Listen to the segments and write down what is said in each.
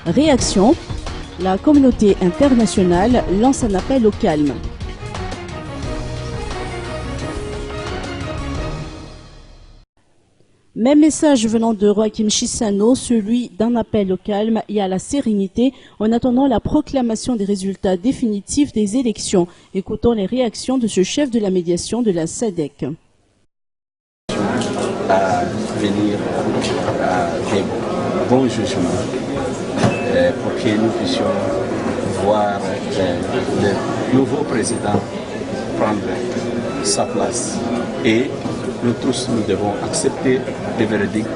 Réaction, la communauté internationale lance un appel au calme. Même message venant de Joachim Chissano, celui d'un appel au calme et à la sérénité en attendant la proclamation des résultats définitifs des élections. Écoutons les réactions de ce chef de la médiation de la SADC. À venir à des bons jugements pour que nous puissions voir le nouveau président prendre sa place. Et nous tous, nous devons accepter le verdict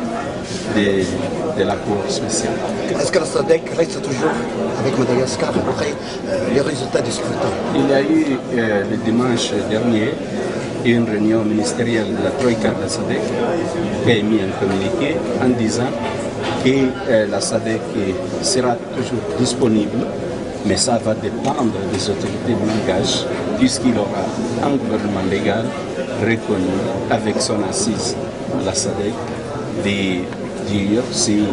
de la Cour spéciale. Est-ce que la SADC reste toujours avec Madagascar après les résultats du scrutin? Il y a eu le dimanche dernier une réunion ministérielle de la Troïka de la SADC qui a émis un communiqué en disant que la SADC sera toujours disponible, mais ça va dépendre des autorités du langage, puisqu'il aura un gouvernement légal reconnu avec son assise, la SADC, de dire s'ils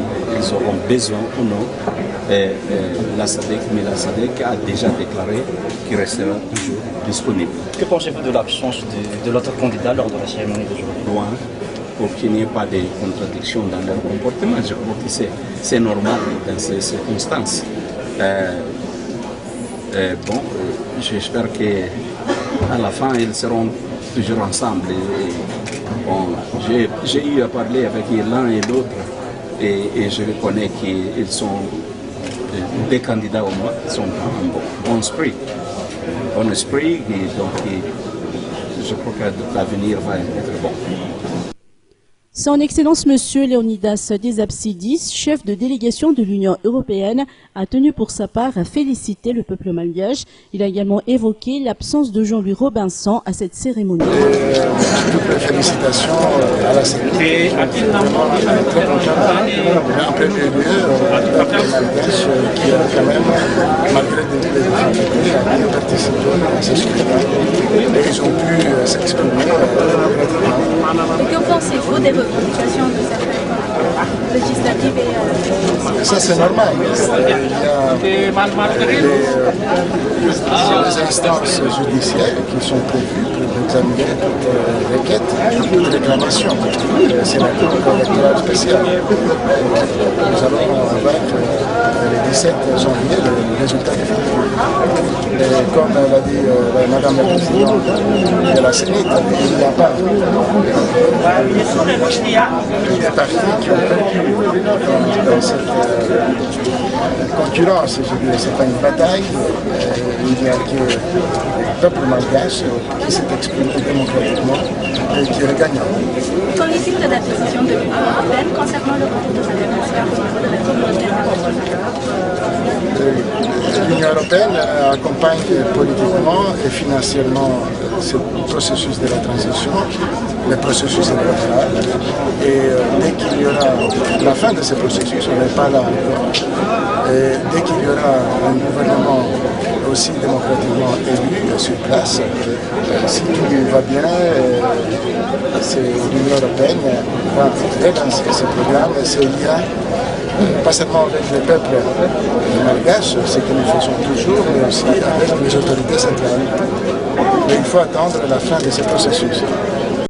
auront besoin ou non la SADC, mais la SADC a déjà déclaré qu'il restera toujours disponible. Que pensez-vous de l'absence de l'autre candidat lors de la cérémonie d'aujourd'hui? Loin, pour qu'il n'y ait pas de contradictions dans leur comportement. Je crois que c'est normal dans ces circonstances. J'espère qu'à la fin, ils seront toujours ensemble. J'ai eu à parler avec l'un et l'autre et je reconnais qu'ils sont des candidats au moins qui sont en bon esprit. Bon esprit, et donc je crois que l'avenir va être bon. Son Excellence Monsieur Léonidas Desapsidis, chef de délégation de l'Union européenne, a tenu pour sa part à féliciter le peuple malgache. Il a également évoqué l'absence de Jean-Louis Robinson à cette cérémonie. Toutes les félicitations à la sécurité, vraiment très content. En premier lieu, le peuple malgache qui a quand même, malgré des difficultés, a bien participé à ce scrutin. Et ils ont pu s'exprimer démocratiquement. Et que pensez-vous des revendications de certaines législatives et ça c'est normal. Il y a des instances judiciaires qui sont prévues pour examiner toute requête, toute réclamation. C'est la Cour électorale spéciale. Nous allons avoir le 17 janvier le résultat définitif. Et comme l'a dit Madame la Présidente de la Sénat, il n'y a pas des partis qui ont perdu dans cette concurrence, je dirais, c'est pas une bataille, il n'y a que le peuple malgache qui s'est exprimé démocratiquement et qui est gagnant. Qu'en est-il de la décision de l'Union européenne concernant le retour de Madagascar au niveau de la communauté internationale? L'Union européenne accompagne politiquement et financièrement ce processus de la transition, le processus électoral. Et dès qu'il y aura la fin de ce processus, on n'est pas là encore. Et dès qu'il y aura un gouvernement aussi démocratiquement élu sur place, si tout va bien, l'Union européenne va relancer ce programme, ce lien, pas seulement avec le peuple malgache, ce que nous faisons toujours, mais aussi avec les autorités centrales. Mais il faut attendre la fin de ce processus.